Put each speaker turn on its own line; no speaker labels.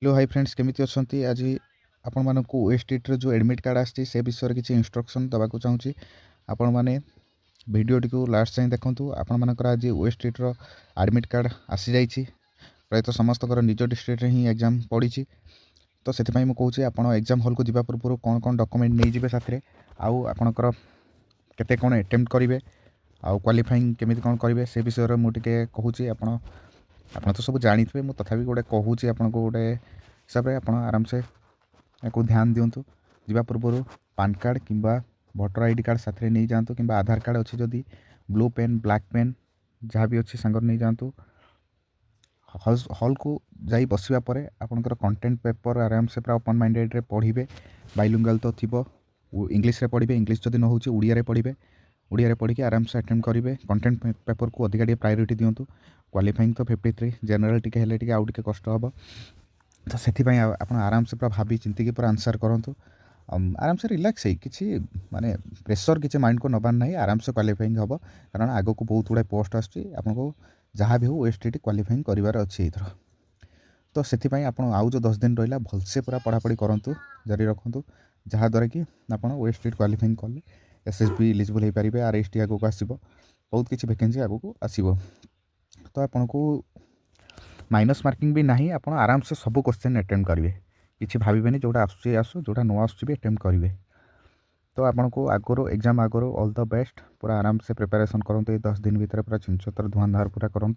Hello hi friends केमिति अछंती आज आपण मानकु ओएसटीटी रो जो एडमिट कार्ड आछि से विषय रे किछि इंस्ट्रक्शन दबाकू चाहूची आपण माने वीडियो टी को लास्ट जाय देखंतु आपण मानकर आज ओएसटीटी रो एडमिट कार्ड आसी जाईछि प्राय तो समस्त कर निज डिस्ट्रिक्ट रे ही एग्जाम पड़ीछि तो सेति पई म कहूची आपण एग्जाम हॉल को जिबा पूर्व कोन कोन डॉक्यूमेंट नै जिबे साथरे आउ आपणकर केते कोन अटेम्प्ट करिवे आउ क्वालिफाइंग केमिति कोन करिवे से विषय रे मु टिके कहूची आपण तो सब जानिथिबे मु तथापि गोटे कहूची आपण को गोटे हिसाब रे आपण आराम से को ध्यान दिंतु जीवा पूर्व पान कार्ड किंबा भोटर आईडी कार्ड साथ नहीं जातु कि आधार कार्ड अच्छी जदि ब्लू पेन ब्लैक पेन जहाँ भी अच्छी सांगर नहीं जातु हॉल को जाई बसिबा परे आपनकर कंटेंट पेपर आराम से पूरा ओपन माइंडेड रे पढ़िबे बाइलिंगुअल तो थिबो इंग्लिश रे पढ़िबे इंग्लिश जदि न होची उड़िया रे पढ़िबे उड़िया रे पढ़ी के आराम से अटेम्प्ट करिवे कंटेंट पेपर को अधिक प्रायोरिटी दिंतु क्वालिफाइंग तो 53 जनरल टिके हेले टिके आउ टिके कष्ट हबो तो से आप आराम से पूरा भाभी चिंती की पूरा आंसर करूँ आराम से रिलैक्स है कि माने प्रेशर किसी माइंड को नबार ना आराम से क्वालिफाइंग हम कारण आग को बहुत गुड़ा पोस्ट आपको जहाँ भी हो ओएसटीटी क्वालिफाइंग करार अच्छी एथर तो से आउ जो 10 दिन रहा भलसे पूरा पढ़ापढ़ी करूँ जारी रखु जहाँद्वारा कि आप ओएसटीटी क्वालिफाइंग कले एसएसबी इलिजिबल हो पारे आरएसटी आगे आसो बहुत किसी वैकेंसी आगे आसो तो आपन को माइनस मार्किंग भी नहीं आप आराम से सब क्वेश्चन अटेम्प्ट करेंगे किसी भावेनि जोटा आसू जोटा न आसूँ भी अटेम्प्ट करेंगे तो आपन को आगुरी एग्जाम आगुरी ऑल द बेस्ट पूरा आराम से प्रिपरेशन करूँ 10 दिन भितर पूरा चिंचतर धुआंधार पूरा करूँ।